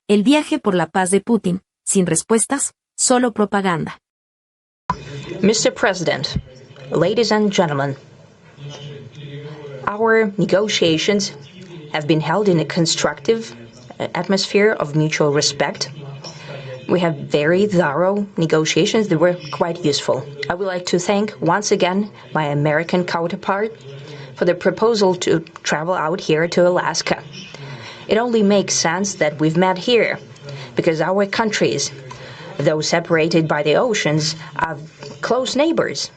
El viaje por la paz de Putin, sin respuestas, solo propaganda. Mr. President, ladies and gentlemen, our negotiations have been held in a constructive atmosphere of mutual respect. We have very thorough negotiations that were quite useful. I would like to thank once again my American counterpart for the proposal to travel out here to Alaska. It only makes sense that we've met here, because our countries, though separated by the oceans, are close neighbors.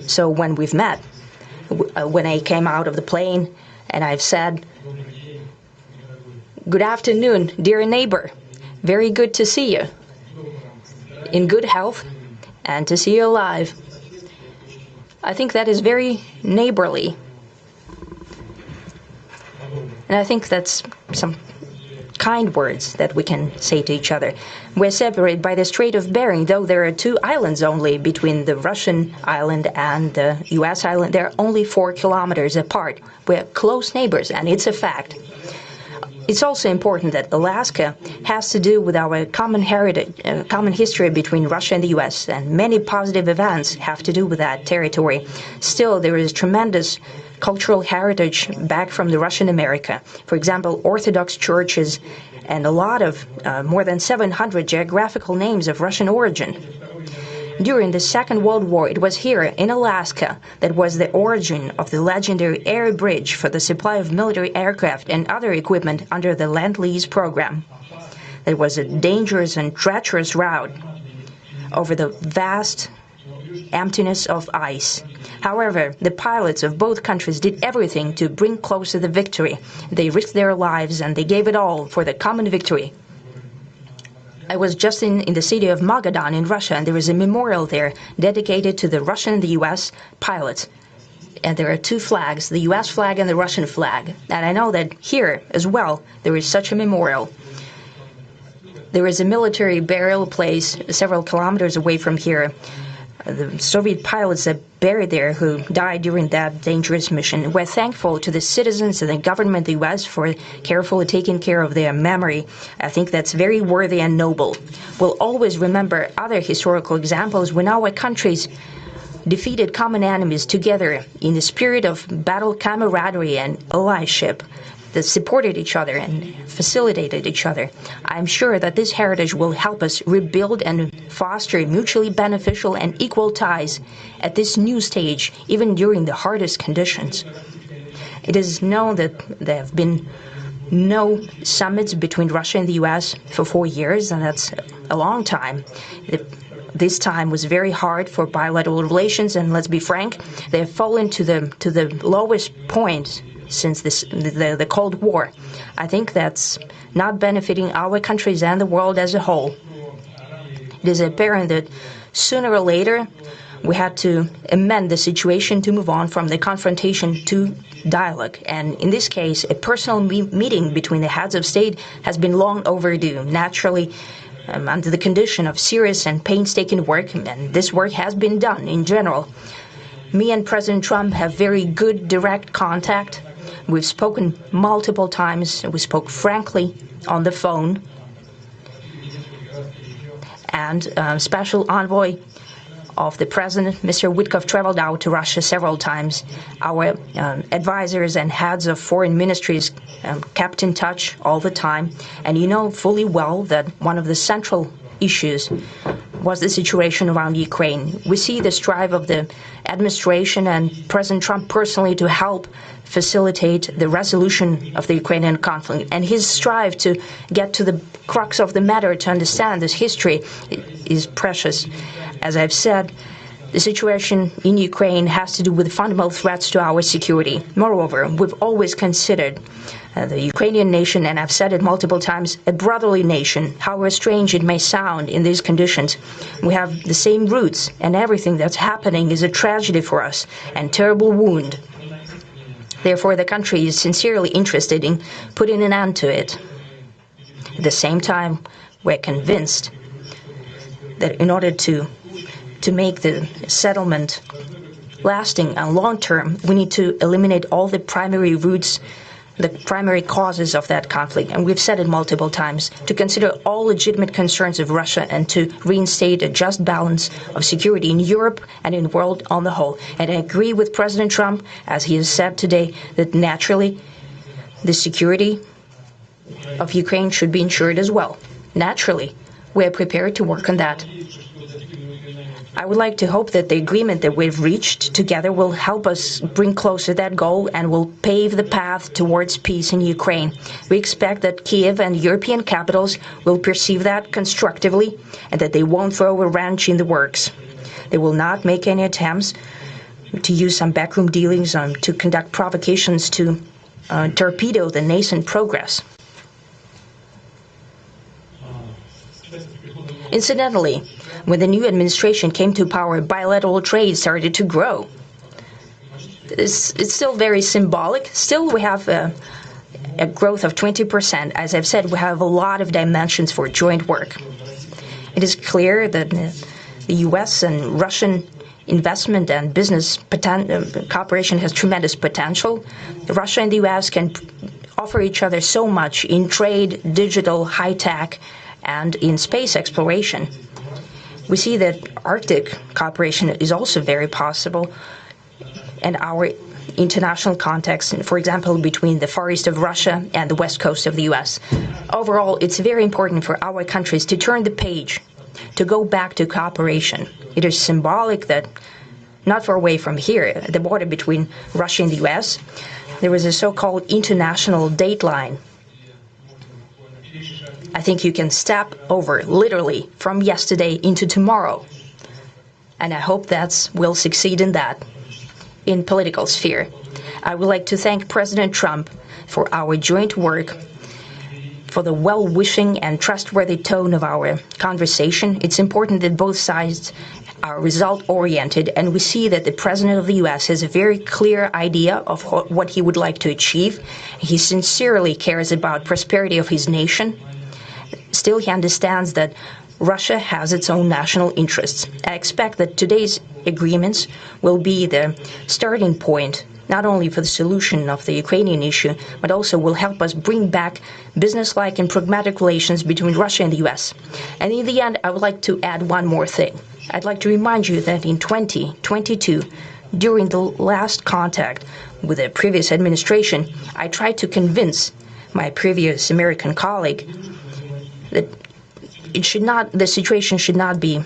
So when we've met, when I came out of the plane and I've said, "Good afternoon, dear neighbor. Very good to see you. In good health and to see you alive." I think that is very neighborly. And I think that's some kind words that we can say to each other. We're separated by the Strait of Bering, though there are 2 islands only between the Russian island and the US island. They're only 4 kilometers apart. We're close neighbors, and it's a fact. It's also important that Alaska has to do with our common heritage, common history between Russia and the US, and many positive events have to do with that territory. Still, there is tremendous cultural heritage back from the Russian America. For example, Orthodox churches and a lot of more than 700 geographical names of Russian origin. During the Second World War, it was here in Alaska that was the origin of the legendary air bridge for the supply of military aircraft and other equipment under the Lend-Lease program. It was a dangerous and treacherous route over the vast emptiness of ice. However, the pilots of both countries did everything to bring closer the victory. They risked their lives and they gave it all for the common victory. I was just in the city of Magadan in Russia, and there is a memorial there dedicated to the Russian and the US pilots. And there are 2 flags, the US flag and the Russian flag. And I know that here as well there is such a memorial. There is a military burial place several kilometers away from here. The Soviet pilots that buried there who died during that dangerous mission. We're thankful to the citizens and the government of the US for carefully taking care of their memory. I think that's very worthy and noble. We'll always remember other historical examples when our countries defeated common enemies together in the spirit of battle camaraderie and allyship that supported each other and facilitated each other. I'm sure that this heritage will help us rebuild and foster mutually beneficial and equal ties at this new stage, even during the hardest conditions. It is known that there have been no summits between Russia and the US for 4 years, and that's a long time. This time was very hard for bilateral relations, and let's be frank, they have fallen to the lowest point since the Cold War. I think that's not benefiting our countries and the world as a whole. It is apparent that sooner or later we had to amend the situation to move on from the confrontation to dialogue. And in this case, a personal meeting between the heads of state has been long overdue. Naturally, under the condition of serious and painstaking work, and this work has been done in general. Me and President Trump have very good direct contact. We've spoken multiple times. We spoke frankly on the phone. And special envoy of the president, Mr. Witkoff, traveled out to Russia several times. Our advisors and heads of foreign ministries kept in touch all the time. And you know fully well that one of the central issues was the situation around Ukraine. We see the strive of the administration and President Trump personally to help facilitate the resolution of the Ukrainian conflict. And his strive to get to the crux of the matter, to understand this history, is precious. As I've said, the situation in Ukraine has to do with fundamental threats to our security. Moreover, we've always considered the Ukrainian nation, and I've said it multiple times, a brotherly nation. However strange it may sound in these conditions, we have the same roots, and everything that's happening is a tragedy for us and terrible wound. Therefore, the country is sincerely interested in putting an end to it. At the same time, we're convinced that in order to make the settlement lasting and long-term, we need to eliminate all the primary roots the primary causes of that conflict, and we've said it multiple times, to consider all legitimate concerns of Russia and to reinstate a just balance of security in Europe and in the world on the whole. And I agree with President Trump, as he has said today, that naturally the security of Ukraine should be ensured as well. Naturally, we are prepared to work on that. I would like to hope that the agreement that we've reached together will help us bring closer that goal and will pave the path towards peace in Ukraine. We expect that Kiev and European capitals will perceive that constructively and that they won't throw a wrench in the works. They will not make any attempts to use some backroom dealings to conduct provocations to torpedo the nascent progress. Incidentally, when the new administration came to power, bilateral trade started to grow. It's still very symbolic. Still, we have a growth of 20%. As I've said, we have a lot of dimensions for joint work. It is clear that the U.S. and Russian investment and business cooperation has tremendous potential. Russia and the U.S. can offer each other so much in trade, digital, high-tech, and in space exploration. We see that Arctic cooperation is also very possible, and our international context, for example, between the Far East of Russia and the West Coast of the U.S. Overall, it's very important for our countries to turn the page, to go back to cooperation. It is symbolic that not far away from here, at the border between Russia and the U.S., there was a so-called international date line. I think you can step over, literally, from yesterday into tomorrow. And I hope we'll succeed in that, in political sphere. I would like to thank President Trump for our joint work, for the well-wishing and trustworthy tone of our conversation. It's important that both sides are result-oriented, and we see that the President of the U.S. has a very clear idea of what he would like to achieve. He sincerely cares about prosperity of his nation. Still, he understands that Russia has its own national interests. I expect that today's agreements will be the starting point, not only for the solution of the Ukrainian issue, but also will help us bring back businesslike and pragmatic relations between Russia and the U.S. And in the end, I would like to add one more thing. I'd like to remind you that in 2022, during the last contact with the previous administration, I tried to convince my previous American colleague that the situation should not be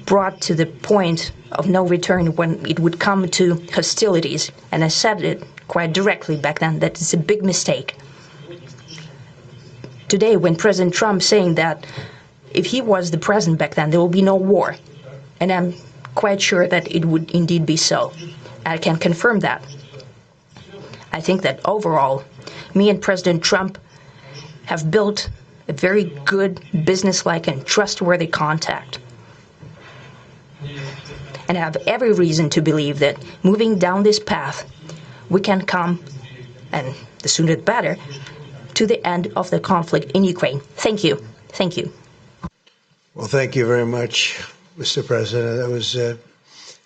brought to the point of no return when it would come to hostilities. And I said it quite directly back then that it's a big mistake. Today, when President Trump saying that if he was the president back then, there will be no war. And I'm quite sure that it would indeed be so. I can confirm that. I think that overall, me and President Trump have built a very good, businesslike, and trustworthy contact. And I have every reason to believe that moving down this path, we can come, and the sooner the better, to the end of the conflict in Ukraine. Thank you. Thank you. Well, thank you very much, Mr. President. That was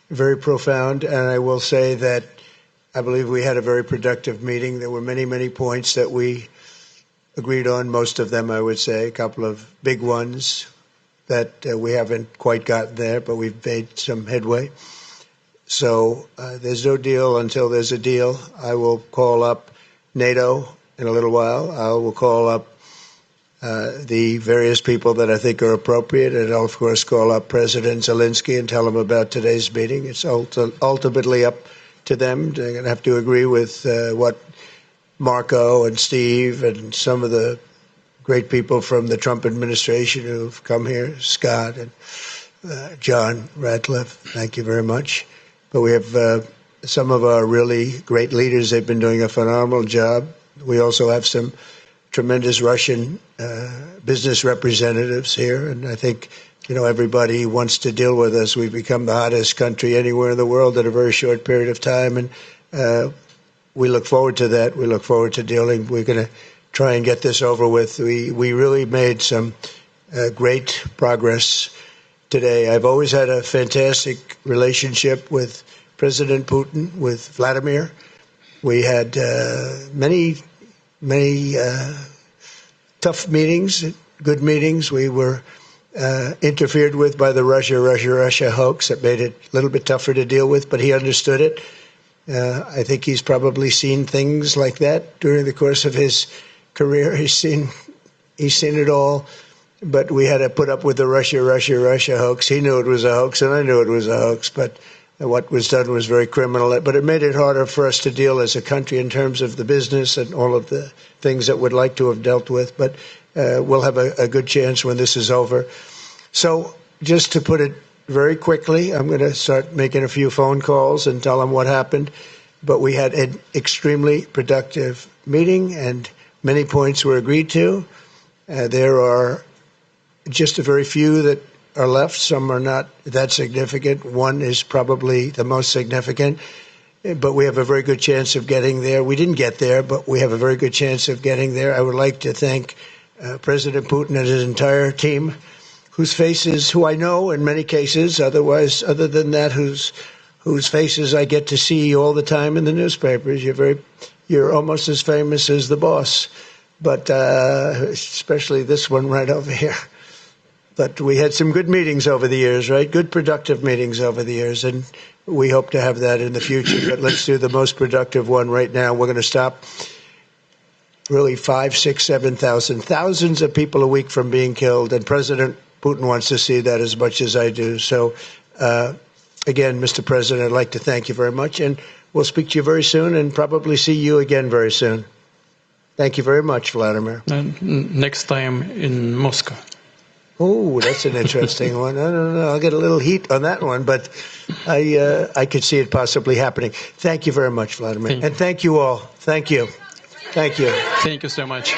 very profound. And I will say that I believe we had a very productive meeting. There were many, many points that we agreed on, most of them, I would say, a couple of big ones that we haven't quite gotten there, but we've made some headway. So there's no deal until there's a deal. I will call up NATO in a little while. I will call up the various people that I think are appropriate, and I'll, of course, call up President Zelensky and tell him about today's meeting. It's ultimately up to them. They're going to have to agree with what Marco and Steve and some of the great people from the Trump administration who've come here, Scott and John Ratcliffe, thank you very much. But we have some of our really great leaders. They've been doing a phenomenal job. We also have some tremendous Russian business representatives here, and I think everybody wants to deal with us. We've become the hottest country anywhere in the world in a very short period of time, and we look forward to that. We look forward to dealing. We're going to try and get this over with. We really made some great progress today. I've always had a fantastic relationship with President Putin, with Vladimir. We had many tough meetings, good meetings. We were interfered with by the Russia hoax that made it a little bit tougher to deal with, but he understood it. I think he's probably seen things like that during the course of his career. He's seen it all, but we had to put up with the Russia hoax. He knew it was a hoax, and I knew it was a hoax, but what was done was very criminal. But it made it harder for us to deal as a country in terms of the business and all of the things that we'd like to have dealt with. But we'll have a good chance when this is over. So just to put it very quickly, I'm going to start making a few phone calls and tell them what happened. But we had an extremely productive meeting, and many points were agreed to. There are just a very few that are left. Some are not that significant. One is probably the most significant, but we have a very good chance of getting there. We didn't get there, but we have a very good chance of getting there. I would like to thank President Putin and his entire team, whose faces, who I know in many cases, other than that, whose faces I get to see all the time in the newspapers. You're almost as famous as the boss, but especially this one right over here. But we had some good meetings over the years, right? Good, productive meetings over the years, and we hope to have that in the future. But let's do the most productive one right now. We're going to stop really 5, 6, 7,000, thousands of people a week from being killed, and President Putin wants to see that as much as I do. So, again, Mr. President, I'd like to thank you very much, and we'll speak to you very soon and probably see you again very soon. Thank you very much, Vladimir. Next time in Moscow. Oh, that's an interesting one. I don't know. I'll get a little heat on that one, but I could see it possibly happening. Thank you very much, Vladimir. And thank you all. Thank you. Thank you. Thank you so much.